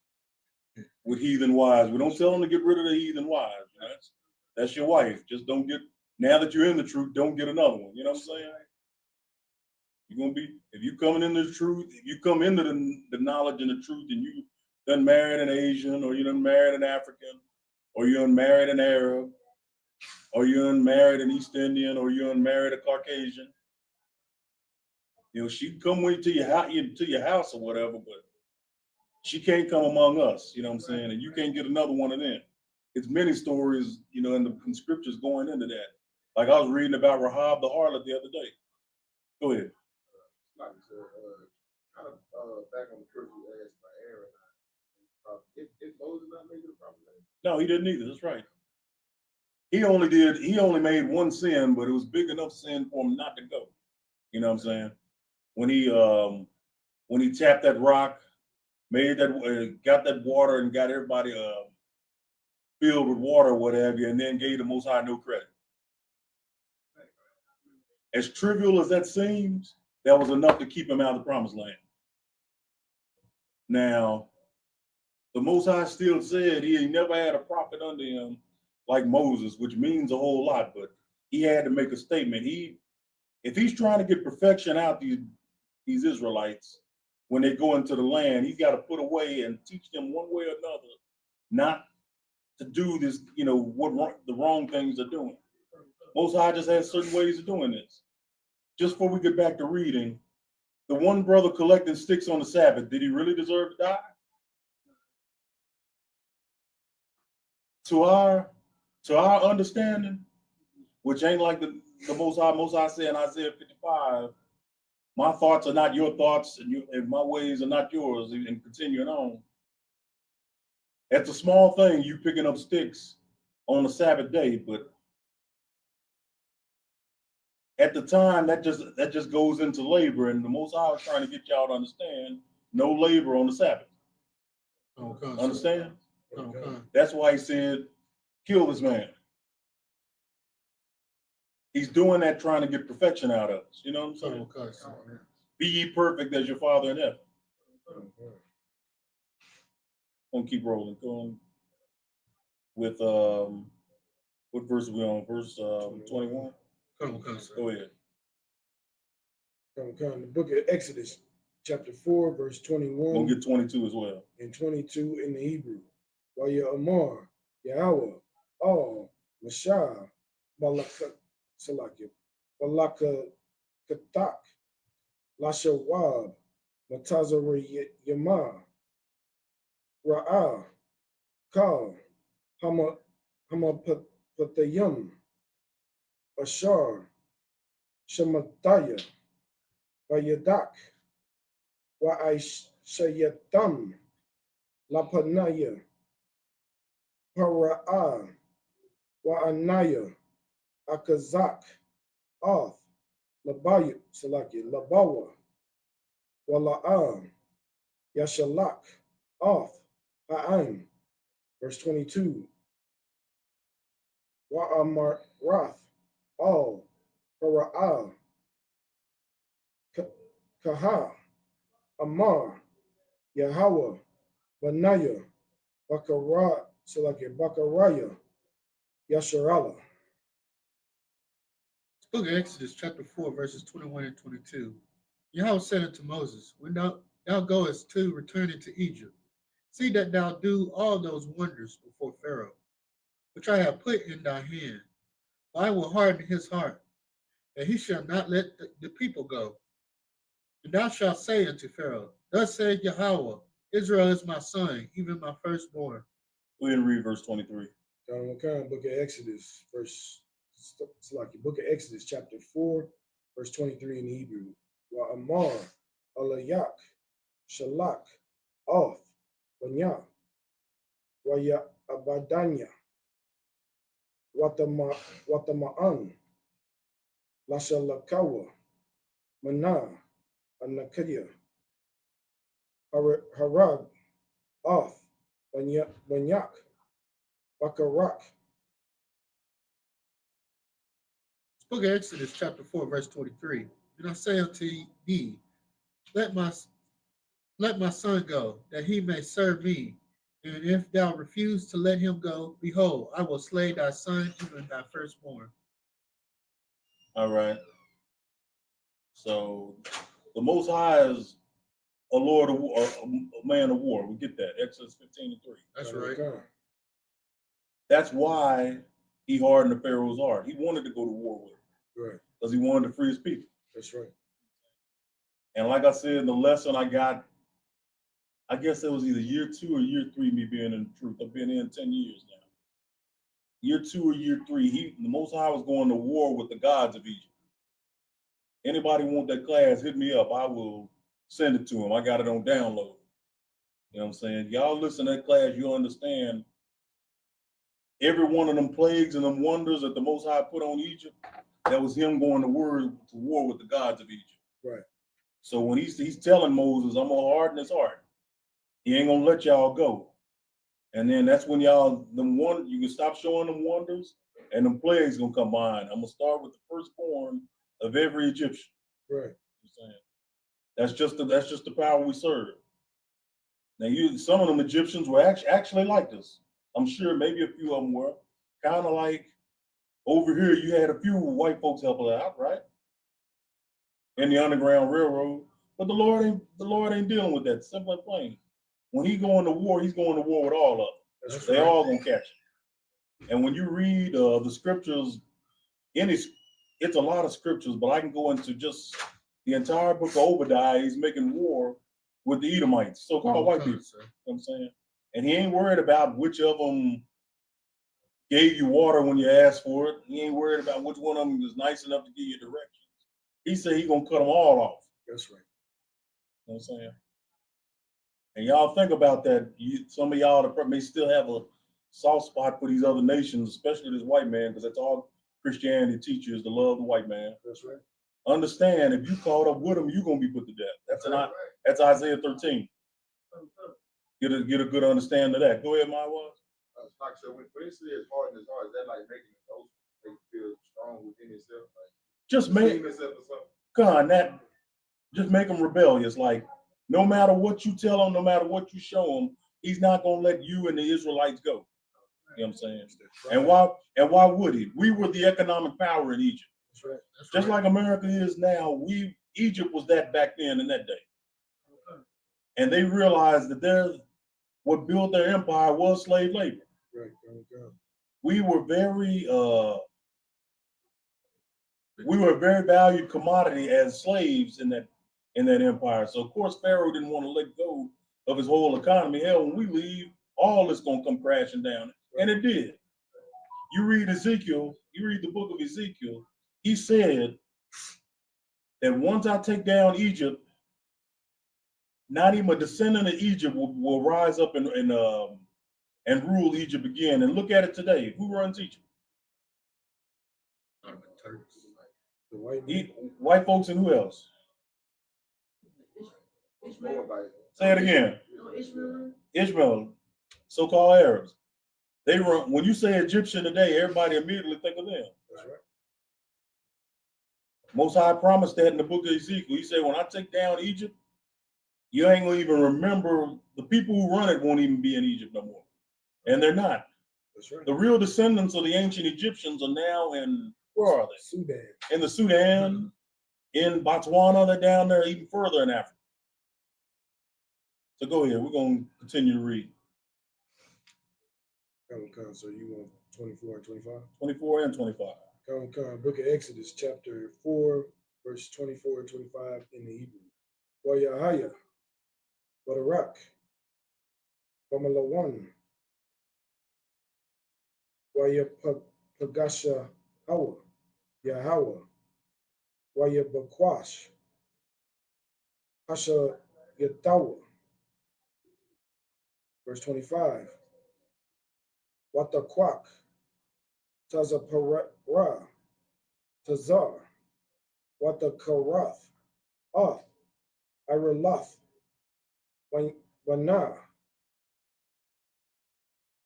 heathen wives. We don't tell them to get rid of the heathen wives. That's your wife. Just don't get Now that you're in the truth, don't get another one. You know what I'm saying? You're gonna be, if you coming into the truth, if you come into the knowledge and the truth, and you done married an Asian, or you done married an African, or you done married an Arab, or you done married an East Indian, or you done married a Caucasian. You know, she can come with you to your house or whatever, but she can't come among us. You know what I'm saying? And you can't get another one of them. It's many stories, you know, in the scriptures going into that. Like I was reading about Rahab the harlot the other day. Go ahead. Like I said, kind of back on the first you asked by Aaron, did Moses not make it a problem? No, he didn't either. That's right. He only made one sin, but it was big enough sin for him not to go. You know what I'm saying? When he tapped that rock, made that, got that water and got everybody filled with water, or what have you, and then gave the Most High no credit. As trivial as that seems, that was enough to keep him out of the promised land. Now, the Most High still said he never had a prophet under him like Moses, which means a whole lot, but he had to make a statement. If he's trying to get perfection out these Israelites when they go into the land, he's got to put away and teach them one way or another not to do this, you know, what the wrong things they're doing. Most High just has certain ways of doing this. Just before we get back to reading, the one brother collecting sticks on the Sabbath, did he really deserve to die? To our understanding, which ain't like the Most High said in Isaiah 55, my thoughts are not your thoughts, and my ways are not yours, and continuing on. It's a small thing, you picking up sticks on the Sabbath day, but at the time, that just goes into labor, and the Most High was trying to get y'all to understand no labor on the Sabbath. Okay. Understand? Okay. That's why he said, kill this man. He's doing that trying to get perfection out of us. You know what I'm saying? Okay. Be ye perfect as your Father in heaven. I'm gonna keep rolling. Going with what verse are we on? Verse 21. Go ahead. The book of Exodus, chapter 4, verse 21. We'll get 22 as well. And 22 in the Hebrew. Waya Amar, Yahweh, All, Mashah, Balaka, Salakia, Balaka Katak, Lashawab, Matazar Yama, Ra'ah, Kal, Hama Patayam, Ashar, Shamataya, Vayadak, Wa'aishayatam, Lapanaya, Para'ah, Wa'anaya, Akazak, Oth, Labaya, Salaki, Labawa, Wala'am, Yashalak, Oth, Ha'am, verse 22. Wa'amar Rath, All, Para'ah, Kaha, Amar, Yahweh, Benaiah, Bakarah, Salaki, Bakaraya, Yasharala. Book of Exodus, chapter 4, verses 21 and 22. Yahweh said unto Moses, when thou goest to return into Egypt, see that thou do all those wonders before Pharaoh, which I have put in thy hand. For I will harden his heart, that he shall not let the people go. And thou shalt say unto Pharaoh, thus saith Yahweh, Israel is my son, even my firstborn. Go ahead and read verse 23. Book of Exodus, book of Exodus, chapter 4, verse 23 in Hebrew. Wa Amar, Alayak, Shalak, Oth, Wanya, Waya Abadanya, Watama'an, Lashalakawa, Mana, Anakaya, Harag, Oth, Banyak, Bakarak. Book of Exodus, chapter 4, verse 23. And I say unto thee, let my son go, that he may serve me. And if thou refuse to let him go, behold, I will slay thy son, even thy firstborn. All right. So the Most High is a Lord of war, a man of war. We get that. Exodus 15:3. That's right. Con. That's why he hardened the Pharaoh's heart. He wanted to go to war with him Right. because he wanted to free his people. That's right. And like I said, in the lesson I got, I guess it was either year 2 or year 3, me being in the truth. I've been in 10 years now. Year 2 or year 3, the Most High was going to war with the gods of Egypt. Anybody want that class, hit me up. I will send it to them. I got it on download. You know what I'm saying? Y'all listen to that class, you'll understand every one of them plagues and them wonders that the Most High put on Egypt, that was him going to war with the gods of Egypt. Right. So when he's telling Moses, I'm gonna harden his heart. He ain't gonna let y'all go. And then that's when you can stop showing them wonders and them plagues gonna come behind. I'm gonna start with the firstborn of every Egyptian. Right. I'm saying that's just the power we serve. Now some of them Egyptians were actually like this. I'm sure maybe a few of them were kind of like over here. You had a few white folks helping out, right? In the Underground Railroad, but the Lord ain't dealing with that. Simple and plain. When he's going to war with all of them. That's They right. all gonna catch it. And when you read the scriptures, it's a lot of scriptures, but I can go into just the entire book of Obadiah. He's making war with the Edomites, so-called white people. You know what I'm saying? And he ain't worried about which of them gave you water when you asked for it. He ain't worried about which one of them was nice enough to give you directions. He said he's gonna cut them all off. That's right. You know what I'm saying? And y'all think about that. Some of y'all may still have a soft spot for these other nations, especially this white man, because that's all Christianity teaches, to love the white man. That's right. Understand, if you caught up with him, you're gonna be put to death. That's Isaiah 13. Get a good understanding of that. Go ahead, Maiwa. Like I said, when it says harden his heart, is that like making it make it feel strong within itself? Like Just make just make him rebellious. Like no matter what you tell him, no matter what you show him, he's not gonna let you and the Israelites go. You know what I'm saying? And why would he? We were the economic power in Egypt. That's right. Just like America is now, Egypt was that back then in that day. And they realized that what built their empire was slave labor. Right. We were a very valued commodity as slaves in that empire. So of course Pharaoh didn't want to let go of his whole economy. Hell, when we leave, all this gonna come crashing down. And it did. You read the book of Ezekiel, he said that once I take down Egypt, not even a descendant of Egypt will rise up and rule Egypt again. And look at it today. Who runs Egypt? The white White folks and who else? Say it again. Ishmael, so-called Arabs. They run. When you say Egyptian today, everybody immediately think of them. That's right. Most High promised that in the book of Ezekiel. He said, when I take down Egypt, you ain't gonna even remember, the people who run it won't even be in Egypt no more. And they're not. That's right. The real descendants of the ancient Egyptians are now where are they? Sudan. In the Sudan, in Botswana, they're down there even further in Africa. So go ahead, we're gonna continue to read. So you want 24 and 25? 24 and 25. Book of Exodus, chapter 4, verse 24 and 25 in the Hebrew. Wayahaya, Barak, Bamalawan, Wayapagasha Hawa, Yahweh, Wayabakwash, Hasha Yatawa. Verse 25. Watakwak, Tazapara, Tazar, Watakarath, Iralath, Wana,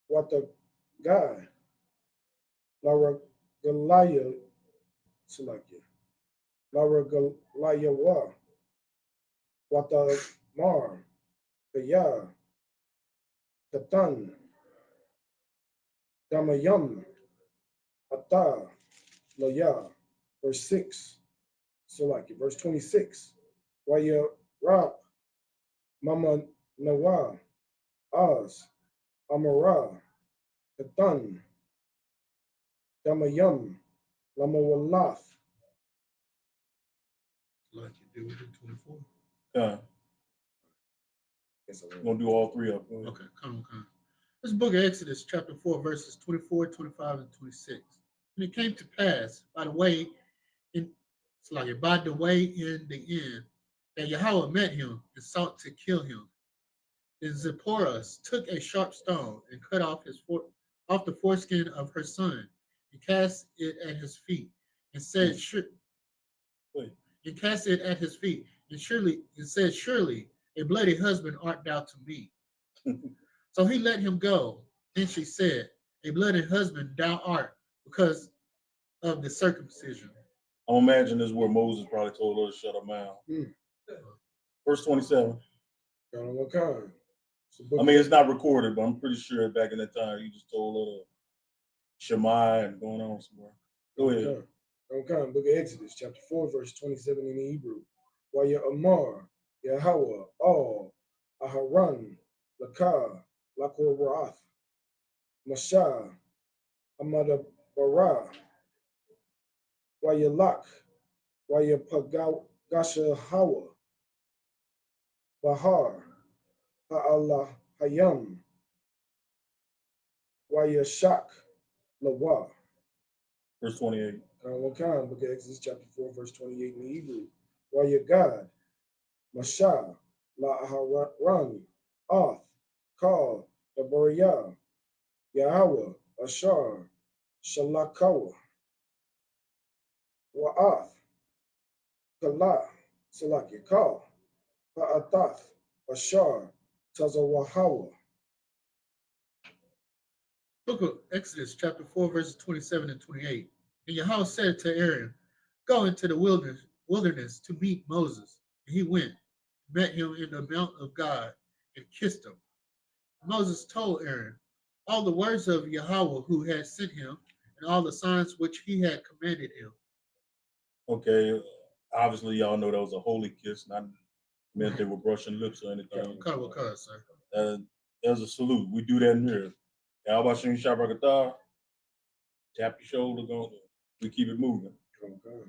Watagai, Laragalaya, Salakia, Laragalayawa, Watamar, Gaya, Katan, Damayam, Ata, Loya, verse 6. So like it, verse 26. Waya Rab, Mama Nawa, Oz, Amara, Katan, Damayam, Lama Walaf. Like you do with 24. Yes, I'm gonna do all three of them. Okay, come on. This book of Exodus, chapter 4, verses 24, 25, and 26. And it came to pass by the way in the end that Yahweh met him and sought to kill him. Then Zipporah took a sharp stone and cut off off the foreskin of her son and cast it at his feet and said, and cast it at his feet and said, surely a bloody husband art thou to me. So he let him go. Then she said, a bloody husband thou art because of the circumcision. I'm imagine this is where Moses probably told her to shut her mouth. Verse 27. I mean, it's not recorded, but I'm pretty sure back in that time he just told her to Shema and going on somewhere. Go ahead. Okay, book of Exodus, chapter 4, verse 27 in the Hebrew. Waya Amar, Yahweh, All, Aharon, Lakar, Lakorath, Mashah, Amadabara, Waya Lak, Waya Pagasha Hawa, Bahar, Ha'allah Hayam, Waya Shak, Lawa. Verse 28. Book of Exodus, chapter 4, verse 28 in the Hebrew. Waya God, Mashah, La Aharon, Oth, Kal, Dabariyah, Yahweh, Ashar, Shalakawa, Wa'ath, Kala, Salaki, Kal, Ha'atath, Ashar, Tazawahawa. Book of Exodus, chapter 4, verses 27 and 28. And Yahweh said to Aaron, go into the wilderness to meet Moses. And he went, met him in the mount of God, and kissed him. Moses told Aaron all the words of Yahweh who had sent him, and all the signs which he had commanded him. Okay, obviously y'all know that was a holy kiss, not meant they were brushing lips or anything. Cut, sir. There's a salute. We do that in here. How about you, Shabrakatah? Tap your shoulder, going. We keep it moving. Okay. You know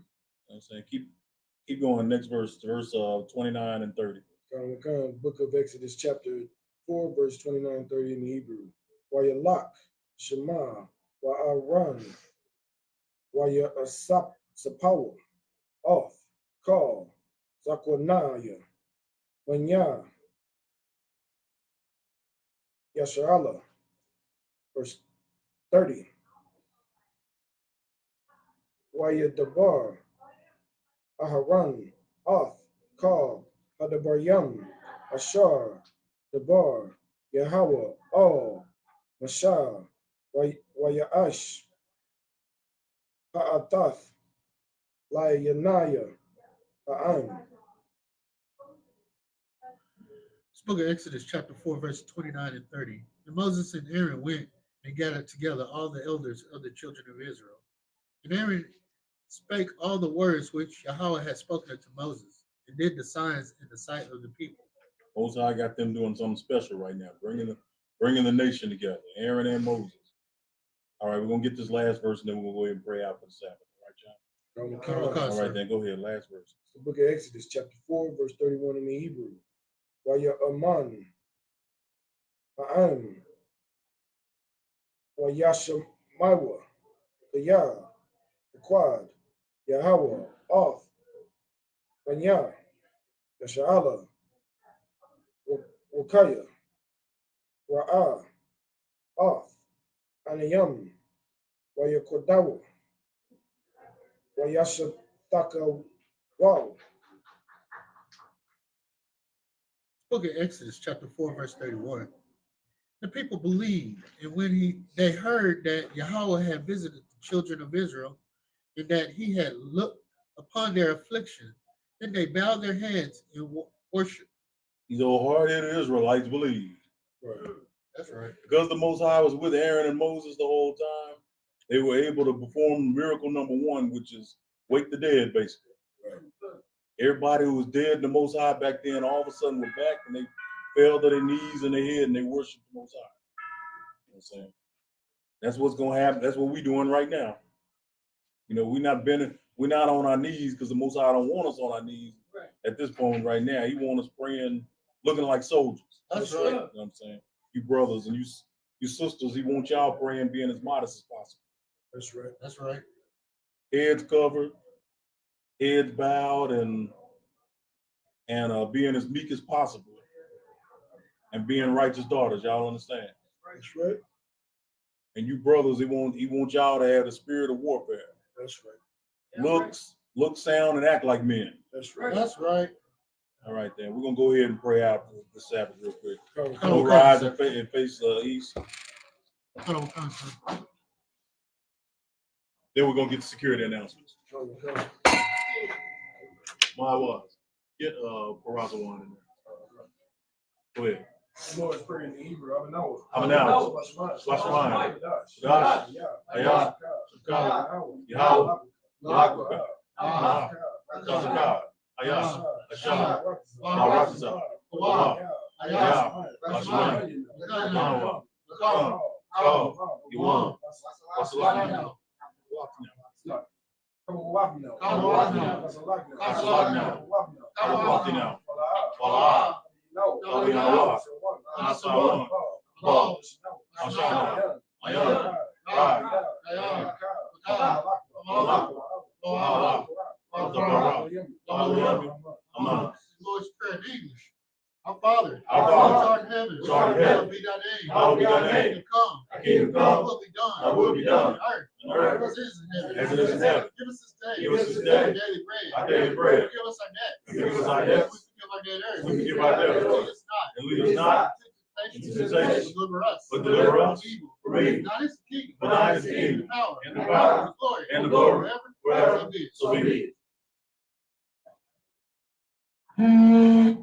what I'm saying? Keep going. Next verse 29 and 30. Book of Exodus, chapter 4, verse 29 30 in the Hebrew. Wayalak, Shema, Wa'aran, Waya Asap, Sapawa, Off, Call, Zakwanaya, Wanya, Yasharala. Verse 30. Waya Dabar, Aharan, Oth, Call, Hadabaryam, Ashar, Dabar, Yahweh, All, Mashah, Wayaash, Ha'atath, Layanaya, Ha'an. This book of Exodus, chapter 4, verses 29 and 30. And Moses and Aaron went and gathered together all the elders of the children of Israel. And Aaron spake all the words which Yahweh had spoken unto Moses, and did the signs in the sight of the people. Most High got them doing something special right now, bringing the nation together, Aaron and Moses. All right, we're gonna get this last verse, and then we'll go ahead and pray out for the Sabbath. All right, John? All right, then go ahead. Last verse. The book of Exodus, chapter 4, verse 31 in the Hebrew. Waya Aman, Ha'am, Wayashamawa, Kaya, Quad, Yahweh, Off, Wanya, Yasha'ala, Wakaya, Wa'ah, Off, Anayam, Wayakodawa, Wayashataka, Wow. Book of Exodus, chapter 4, verse 31. The people believed, and when they heard that Yahweh had visited the children of Israel, and that he had looked upon their affliction, then they bowed their heads in worship. These old hard-headed Israelites believed. Right. That's right. Because the Most High was with Aaron and Moses the whole time, they were able to perform miracle number one, which is Wake the dead, basically. Everybody who was dead in the Most High back then, all of a sudden were back and they fell to their knees and their head and they worshiped the Most High. You know what I'm saying? That's what's gonna happen. That's what we're doing right now. You know, we're not on our knees because the Most High don't want us on our knees at this point right now. He wants us praying, looking like soldiers. That's right. You know what I'm saying? You brothers and you sisters, he wants y'all praying, being as modest as possible. That's right. That's right. Heads covered, heads bowed, and being as meek as possible, and being righteous daughters. Y'all understand? That's right. And you brothers, he want y'all to have the spirit of warfare. That's right. Look, sound, and act like men. That's right. That's right. All right, then we're gonna go ahead and pray out the Sabbath real quick. Come We'll rise and face east. Come on, sir. Then we're gonna get the security announcements. on. My was get Peraza one in there. Go ahead. The Lord's Prayer in the Hebrew. I'm now. Slashman. Dash. Ayah. Yahweh. Yahweh. Kazakah. Ayah. Ashah. Maratza. Ayah. Lashman. Manawa. Kal. Yuan. Wasalakna. Wasalakna. Falah. Kaliyawa. Nasawan. Ba. Ashana. Ayah. Rai. Lord's Prayer in English. Our Father, Our Father, who art in heaven, who art in heaven, hallowed be thy name. hallowed be thy name. Kingdom come. Thy kingdom come. Thy will be done. Thy will be done. On earth. On earth. As it is in heaven. As it is in heaven. Give us this day. Give us this day our daily bread. our daily bread. Forgive us our debts. Forgive us our debts. We forgive our debtors. We forgive our debtors. Lead us not. And lead us not into into temptation. temptation. Deliver us. But deliver us from evil. from evil. Thine is the kingdom. For thine is the kingdom, the power. and the power, and the glory. and the glory, Forever. forever. So be it. it.